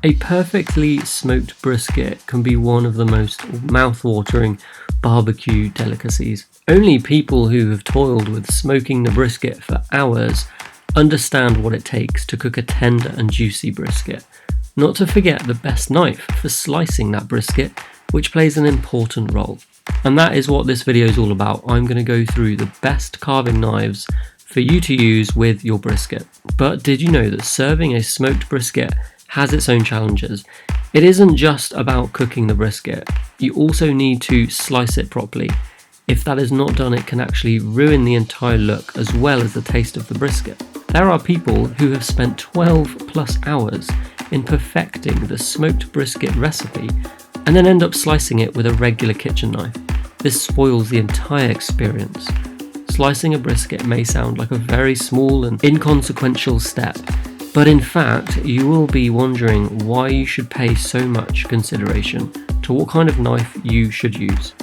A perfectly smoked brisket can be one of the most mouth-watering barbecue delicacies. Only people who have toiled with smoking the brisket for hours understand what it takes to cook a tender and juicy brisket. Not to forget the best knife for slicing that brisket, which plays an important role. And that is what this video is all about. I'm going to go through the best carving knives for you to use with your brisket. But did you know that serving a smoked brisket has its own challenges? It isn't just about cooking the brisket, you also need to slice it properly. If that is not done, it can actually ruin the entire look as well as the taste of the brisket. There are people who have spent 12 plus hours in perfecting the smoked brisket recipe and then end up slicing it with a regular kitchen knife. This spoils the entire experience. Slicing a brisket may sound like a very small and inconsequential step, but in fact, you will be wondering why you should pay so much consideration to what kind of knife you should use.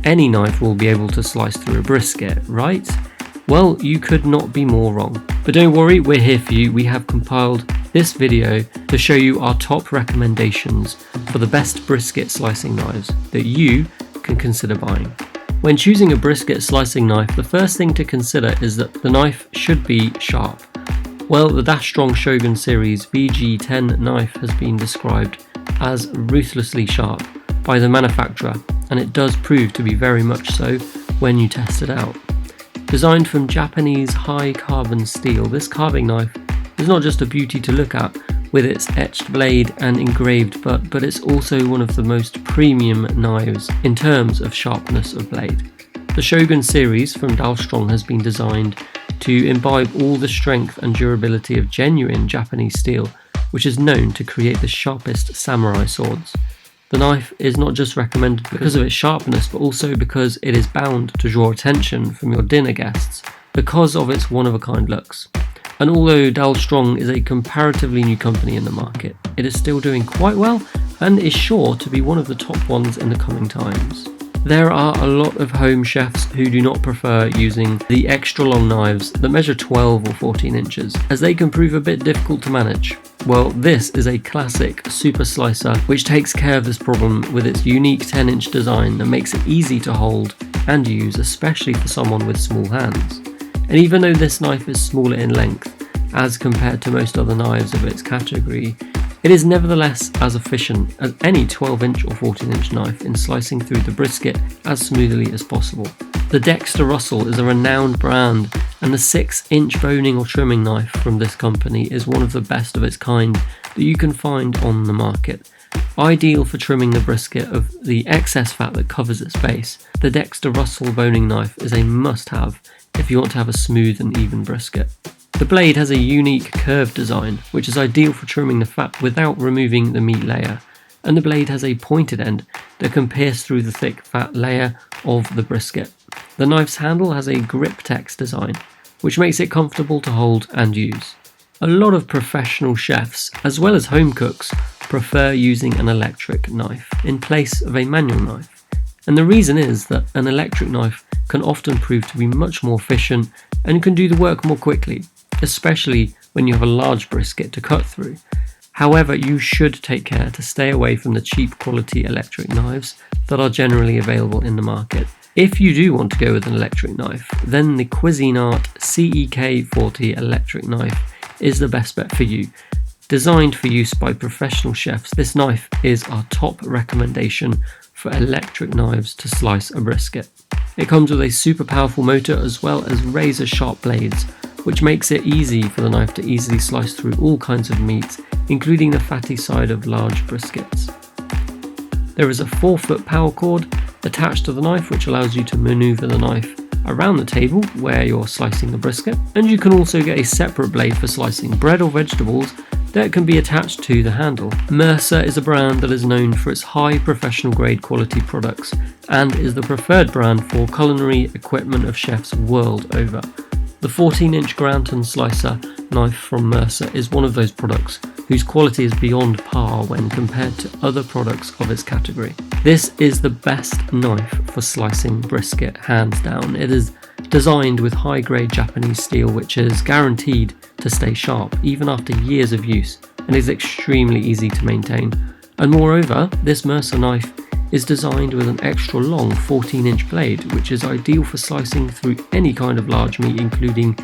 Any knife will be able to slice through a brisket, right? Well, you could not be more wrong. But don't worry, we're here for you. We have compiled this video to show you our top recommendations for the best brisket slicing knives that you can consider buying. When choosing a brisket slicing knife, the first thing to consider is that the knife should be sharp. Well, the Dalstrong Shogun series VG10 knife has been described as ruthlessly sharp by the manufacturer, and it does prove to be very much so when you test it out. Designed from Japanese high carbon steel, this carving knife is not just a beauty to look at with its etched blade and engraved butt, but it's also one of the most premium knives in terms of sharpness of blade. The Shogun series from Dalstrong has been designed to imbibe all the strength and durability of genuine Japanese steel, which is known to create the sharpest samurai swords. The knife is not just recommended because of its sharpness, but also because it is bound to draw attention from your dinner guests because of its one-of-a-kind looks. And although Dalstrong is a comparatively new company in the market, it is still doing quite well and is sure to be one of the top ones in the coming times. There are a lot of home chefs who do not prefer using the extra long knives that measure 12 or 14 inches, as they can prove a bit difficult to manage. Well, this is a classic super slicer which takes care of this problem with its unique 10-inch design that makes it easy to hold and use, especially for someone with small hands. And even though this knife is smaller in length as compared to most other knives of its category, it is nevertheless as efficient as any 12-inch or 14-inch knife in slicing through the brisket as smoothly as possible. The Dexter is a renowned brand, and the 6-inch boning or trimming knife from this company is one of the best of its kind that you can find on the market. Ideal for trimming the brisket of the excess fat that covers its base, the Dexter boning knife is a must-have if you want to have a smooth and even brisket. The blade has a unique curved design, which is ideal for trimming the fat without removing the meat layer, and the blade has a pointed end that can pierce through the thick fat layer of the brisket. The knife's handle has a grip text design, which makes it comfortable to hold and use. A lot of professional chefs, as well as home cooks, prefer using an electric knife in place of a manual knife. And the reason is that an electric knife can often prove to be much more efficient and can do the work more quickly, especially when you have a large brisket to cut through. However, you should take care to stay away from the cheap quality electric knives that are generally available in the market. If you do want to go with an electric knife, then the Cuisinart CEK40 electric knife is the best bet for you. Designed for use by professional chefs, this knife is our top recommendation for electric knives to slice a brisket. It comes with a super powerful motor as well as razor sharp blades, which makes it easy for the knife to easily slice through all kinds of meats, including the fatty side of large briskets. There is a 4-foot power cord attached to the knife, which allows you to maneuver the knife around the table where you're slicing the brisket, and you can also get a separate blade for slicing bread or vegetables that can be attached to the handle. Mercer is a brand that is known for its high professional grade quality products and is the preferred brand for culinary equipment of chefs world over. The 14-inch Granton slicer knife from Mercer is one of those products whose quality is beyond par when compared to other products of its category. This is the best knife for slicing brisket, hands down. It is designed with high-grade Japanese steel, which is guaranteed to stay sharp even after years of use, and is extremely easy to maintain. And moreover, this Mercer knife is designed with an extra long 14-inch blade, which is ideal for slicing through any kind of large meat, including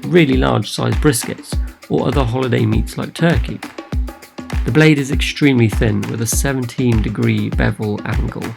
really large sized briskets or other holiday meats like turkey. The blade is extremely thin with a 17-degree bevel angle.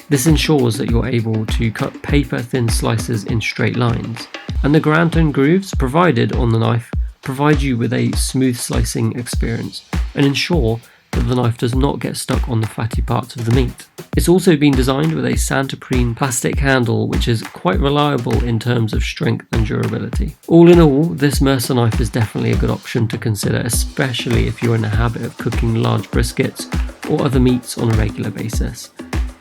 This ensures that you're able to cut paper-thin slices in straight lines, and the Granton grooves provided on the knife provide you with a smooth slicing experience and ensure that the knife does not get stuck on the fatty parts of the meat. It's also been designed with a Santoprene plastic handle, which is quite reliable in terms of strength and durability. All in all, this Mercer knife is definitely a good option to consider, especially if you're in the habit of cooking large briskets or other meats on a regular basis.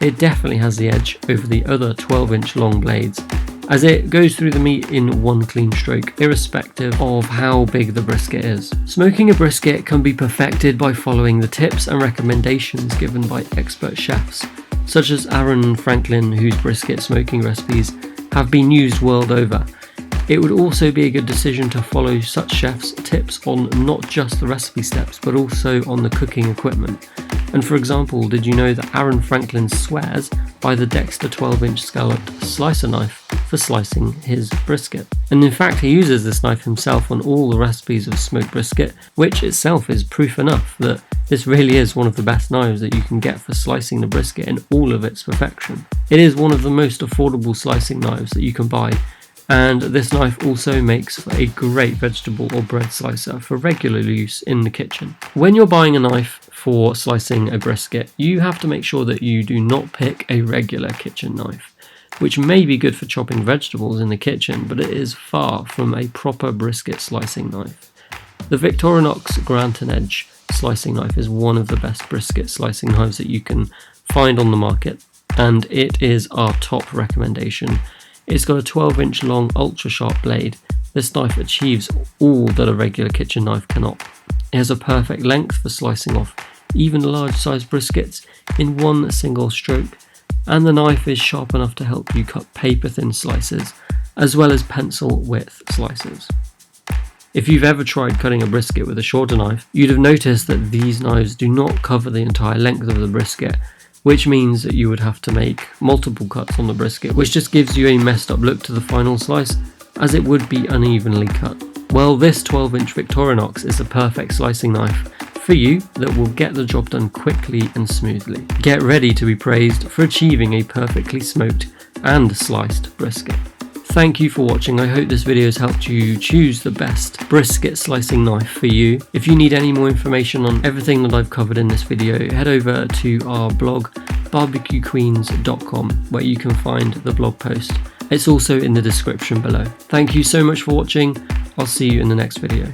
It definitely has the edge over the other 12-inch long blades, as it goes through the meat in one clean stroke, irrespective of how big the brisket is. Smoking a brisket can be perfected by following the tips and recommendations given by expert chefs, such as Aaron Franklin, whose brisket smoking recipes have been used world over. It would also be a good decision to follow such chefs' tips on not just the recipe steps, but also on the cooking equipment. And for example, did you know that Aaron Franklin swears by the Dexter 12-inch scalloped slicer knife for slicing his brisket? And in fact, he uses this knife himself on all the recipes of smoked brisket, which itself is proof enough that this really is one of the best knives that you can get for slicing the brisket in all of its perfection. It is one of the most affordable slicing knives that you can buy, and this knife also makes for a great vegetable or bread slicer for regular use in the kitchen. When you're buying a knife for slicing a brisket, you have to make sure that you do not pick a regular kitchen knife, which may be good for chopping vegetables in the kitchen, but it is far from a proper brisket slicing knife. The Victorinox Granton Edge slicing knife is one of the best brisket slicing knives that you can find on the market, and it is our top recommendation. It's got a 12-inch long ultra sharp blade. This knife achieves all that a regular kitchen knife cannot. It has a perfect length for slicing off even large sized briskets in one single stroke, and the knife is sharp enough to help you cut paper thin slices as well as pencil width slices. If you've ever tried cutting a brisket with a shorter knife, you'd have noticed that these knives do not cover the entire length of the brisket, which means that you would have to make multiple cuts on the brisket, which just gives you a messed up look to the final slice, as it would be unevenly cut. Well, this 12-inch Victorinox is the perfect slicing knife for you that will get the job done quickly and smoothly. Get ready to be praised for achieving a perfectly smoked and sliced brisket. Thank you for watching. I hope this video has helped you choose the best brisket slicing knife for you. If you need any more information on everything that I've covered in this video, head over to our blog barbecuequeens.com, where you can find the blog post. It's also in the description below. Thank you so much for watching. I'll see you in the next video.